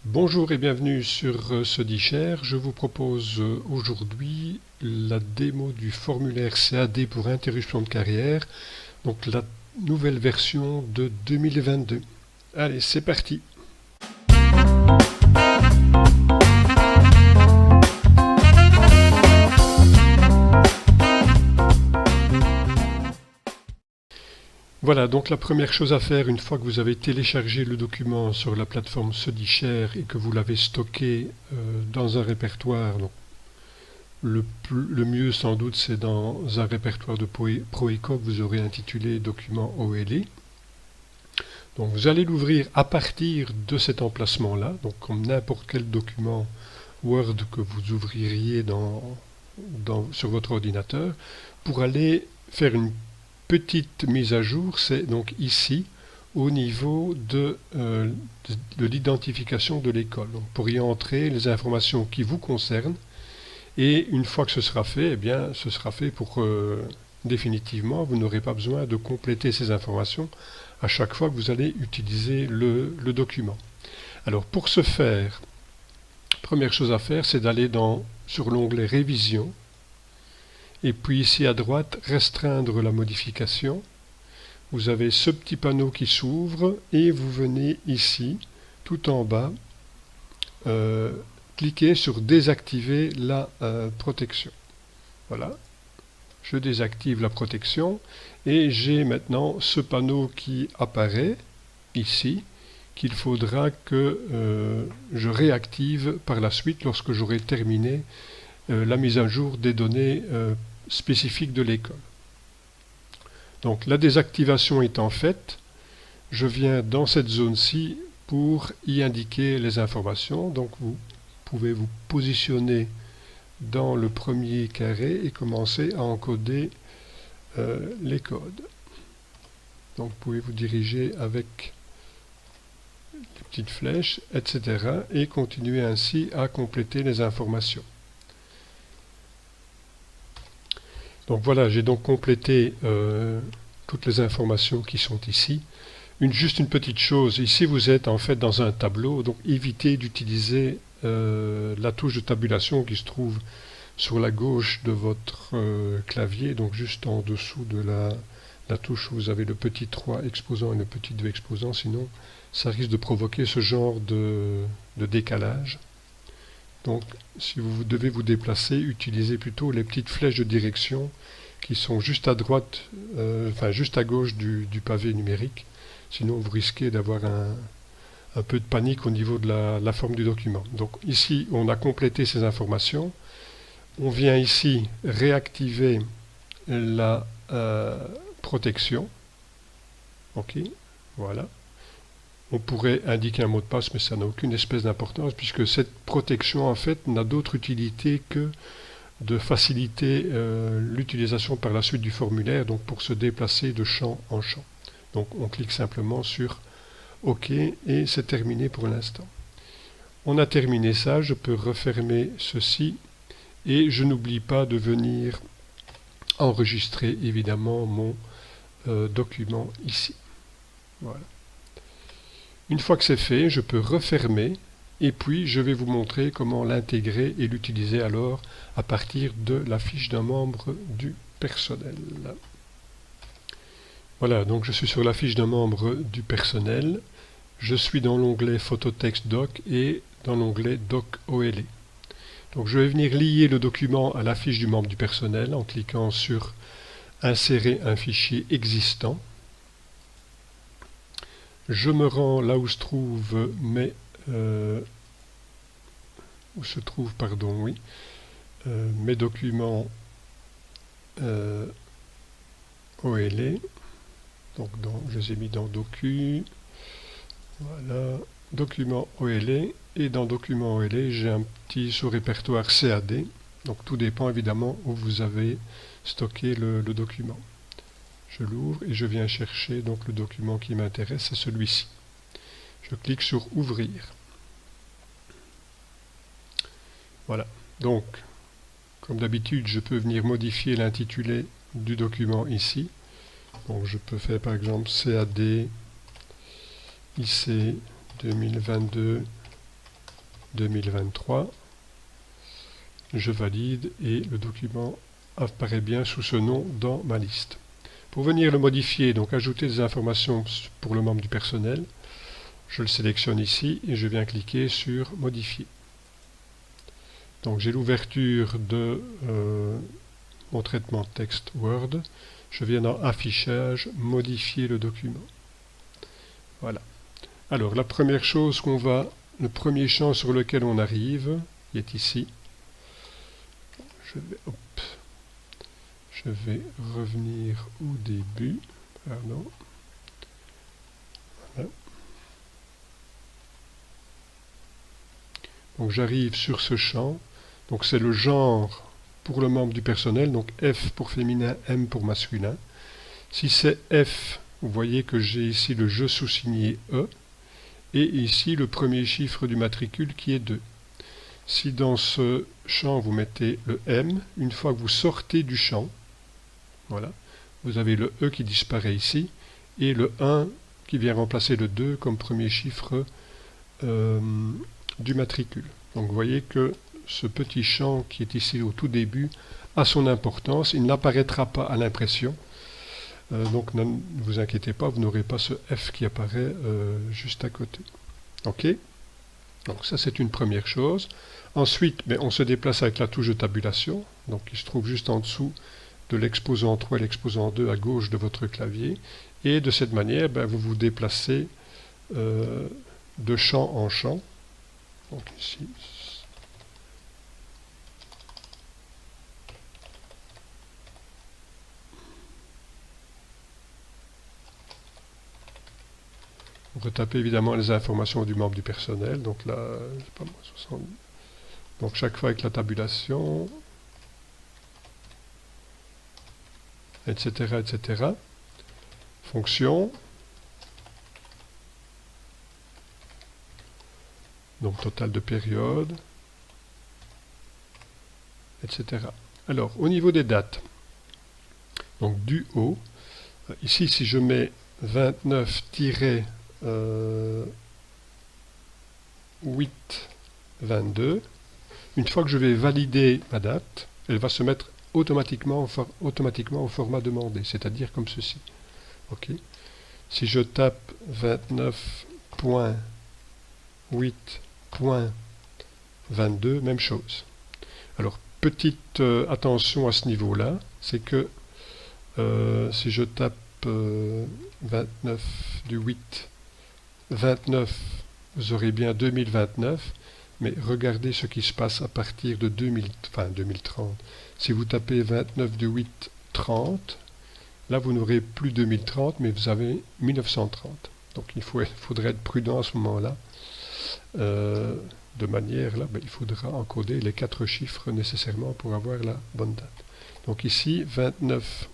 Bonjour et bienvenue sur StudyShare. Je vous propose aujourd'hui la démo du formulaire CAD pour interruption de carrière, donc la nouvelle version de 2022. Allez, c'est parti! Voilà, donc la première chose à faire une fois que vous avez téléchargé le document sur la plateforme StudyShare et que vous l'avez stocké dans un répertoire, donc le mieux sans doute c'est dans un répertoire de ProEco que vous aurez intitulé document OLE. Donc vous allez l'ouvrir à partir de cet emplacement-là, donc comme n'importe quel document Word que vous ouvririez sur votre ordinateur, pour aller faire une petite mise à jour, c'est donc ici, au niveau de l'identification de l'école. Donc pour y entrer les informations qui vous concernent, et une fois que ce sera fait, eh bien, ce sera fait pour définitivement, vous n'aurez pas besoin de compléter ces informations à chaque fois que vous allez utiliser le document. Alors pour ce faire, première chose à faire, c'est d'aller sur l'onglet Révision, et puis ici à droite, restreindre la modification. Vous avez ce petit panneau qui s'ouvre et vous venez ici, tout en bas, cliquer sur désactiver la protection. Voilà, je désactive la protection et j'ai maintenant ce panneau qui apparaît ici, qu'il faudra que je réactive par la suite lorsque j'aurai terminé la mise à jour des données spécifiques de l'école. Donc la désactivation étant faite, je viens dans cette zone-ci pour y indiquer les informations. Donc vous pouvez vous positionner dans le premier carré et commencer à encoder les codes. Donc vous pouvez vous diriger avec les petites flèches, etc. et continuer ainsi à compléter les informations. Donc voilà, j'ai donc complété toutes les informations qui sont ici. Juste une petite chose, ici vous êtes en fait dans un tableau, donc évitez d'utiliser la touche de tabulation qui se trouve sur la gauche de votre clavier, donc juste en dessous de la touche où vous avez le petit 3 exposant et le petit 2 exposant, sinon ça risque de provoquer ce genre de décalage. Donc, si vous devez vous déplacer, utilisez plutôt les petites flèches de direction qui sont juste à droite, enfin juste à gauche du pavé numérique. Sinon, vous risquez d'avoir un peu de panique au niveau de la forme du document. Donc ici, on a complété ces informations. On vient ici réactiver la protection. OK, voilà. On pourrait indiquer un mot de passe, mais ça n'a aucune espèce d'importance, puisque cette protection, en fait, n'a d'autre utilité que de faciliter l'utilisation par la suite du formulaire, donc pour se déplacer de champ en champ. Donc on clique simplement sur OK, et c'est terminé pour l'instant. On a terminé ça, je peux refermer ceci, et je n'oublie pas de venir enregistrer, évidemment, mon document ici. Voilà. Une fois que c'est fait, je peux refermer et puis je vais vous montrer comment l'intégrer et l'utiliser alors à partir de la fiche d'un membre du personnel. Voilà, donc je suis sur la fiche d'un membre du personnel. Je suis dans l'onglet Phototexte Doc et dans l'onglet Doc OLE. Donc je vais venir lier le document à la fiche du membre du personnel en cliquant sur Insérer un fichier existant. Je me rends là où se trouve mes documents OLE. Donc je les ai mis dans Docu. Voilà, document OLE. Et dans document OLE, j'ai un petit sous-répertoire CAD. Donc tout dépend évidemment où vous avez stocké le document. Je l'ouvre et je viens chercher donc le document qui m'intéresse, c'est celui-ci. Je clique sur Ouvrir. Voilà. Donc, comme d'habitude, je peux venir modifier l'intitulé du document ici. Donc, je peux faire par exemple CAD IC 2022 2023. Je valide et le document apparaît bien sous ce nom dans ma liste. Pour venir le modifier, donc ajouter des informations pour le membre du personnel, je le sélectionne ici et je viens cliquer sur modifier. Donc j'ai l'ouverture de mon traitement de texte Word. Je viens dans affichage, modifier le document. Voilà. Alors la première chose le premier champ sur lequel on arrive, qui est ici. Je vais revenir au début. Pardon. Voilà. Donc j'arrive sur ce champ. Donc c'est le genre pour le membre du personnel. Donc F pour féminin, M pour masculin. Si c'est F, vous voyez que j'ai ici le je sous-signé E. Et ici le premier chiffre du matricule qui est 2. Si dans ce champ vous mettez le M, une fois que vous sortez du champ, voilà, vous avez le E qui disparaît ici, et le 1 qui vient remplacer le 2 comme premier chiffre du matricule. Donc vous voyez que ce petit champ qui est ici au tout début a son importance, il n'apparaîtra pas à l'impression. Donc ne vous inquiétez pas, vous n'aurez pas ce F qui apparaît juste à côté. Ok? Donc ça c'est une première chose. Ensuite, on se déplace avec la touche de tabulation, donc qui se trouve juste en dessous de l'exposant 3 et l'exposant 2 à gauche de votre clavier. Et de cette manière, vous vous déplacez de champ en champ. Donc ici, on retape évidemment les informations du membre du personnel. Donc là, je sais pas moi, 60. Donc chaque fois avec la tabulation, etc., etc. Fonction. Donc total de période, etc. Alors, au niveau des dates, donc du haut, ici si je mets 29-8-22, une fois que je vais valider ma date, elle va se mettre automatiquement au format demandé, c'est-à-dire comme ceci. Ok. Si je tape 29.8.22, même chose. Alors, petite attention à ce niveau-là, c'est que si je tape 29 du 8, 29, vous aurez bien 2029, mais regardez ce qui se passe à partir de 2030. Si vous tapez 29 du 8, 30, là vous n'aurez plus 2030, mais vous avez 1930. Donc il faudrait être prudent à ce moment-là. De manière, là, il faudra encoder les 4 chiffres nécessairement pour avoir la bonne date. Donc ici, 29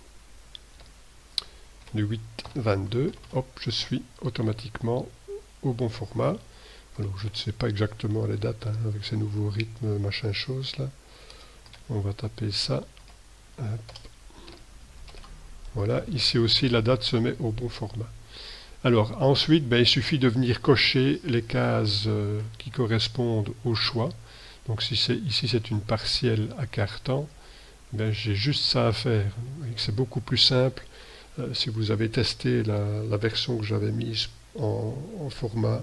du 8, 22, hop, je suis automatiquement au bon format. Alors, je ne sais pas exactement les dates, hein, avec ces nouveaux rythmes, machin chose, là. On va taper ça. Hop. Voilà, ici aussi, la date se met au bon format. Alors, ensuite, il suffit de venir cocher les cases qui correspondent au choix. Donc, si ici, c'est une partielle à carton, j'ai juste ça à faire. C'est beaucoup plus simple. Si vous avez testé la version que j'avais mise en format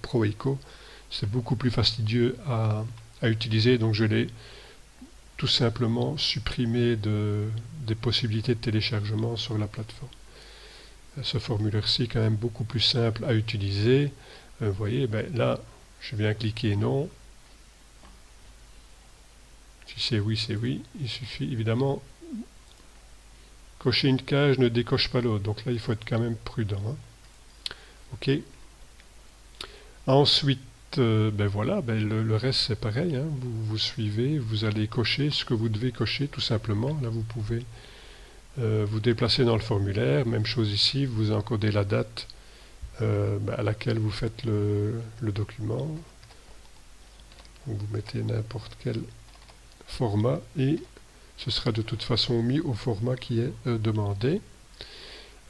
Pro Eco, c'est beaucoup plus fastidieux à utiliser. Donc, je l'ai tout simplement supprimé des possibilités de téléchargement sur la plateforme. Ce formulaire-ci est quand même beaucoup plus simple à utiliser. Vous voyez, là, je viens cliquer non. Si c'est oui, c'est oui. Il suffit évidemment cocher une case ne décoche pas l'autre. Donc là, il faut être quand même prudent. Hein. OK. Ensuite, voilà, le reste c'est pareil. Hein. Vous suivez, vous allez cocher ce que vous devez cocher tout simplement. Là, vous pouvez vous déplacer dans le formulaire. Même chose ici, vous encodez la date à laquelle vous faites le document. Vous mettez n'importe quel format et ce sera de toute façon mis au format qui est demandé.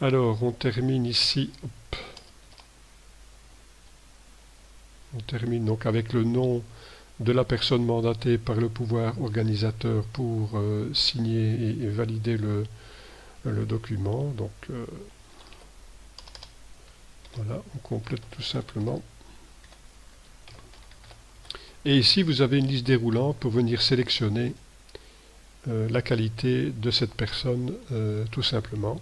Alors, on termine ici. Hop. On termine donc avec le nom de la personne mandatée par le pouvoir organisateur pour signer et valider le document. Donc voilà, on complète tout simplement. Et ici, vous avez une liste déroulante pour venir sélectionner la qualité de cette personne, tout simplement.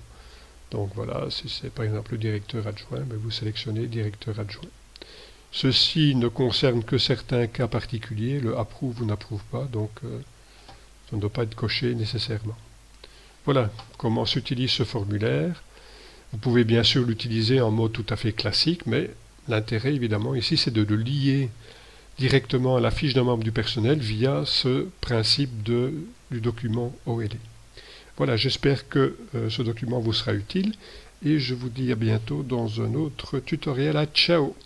Donc voilà, si c'est par exemple le directeur adjoint, ben vous sélectionnez directeur adjoint. Ceci ne concerne que certains cas particuliers, le approuve ou n'approuve pas, donc ça ne doit pas être coché nécessairement. Voilà comment s'utilise ce formulaire. Vous pouvez bien sûr l'utiliser en mode tout à fait classique, mais l'intérêt évidemment ici c'est de le lier directement à la fiche d'un membre du personnel via ce principe du document OLE. Voilà, j'espère que ce document vous sera utile et je vous dis à bientôt dans un autre tutoriel. Ciao!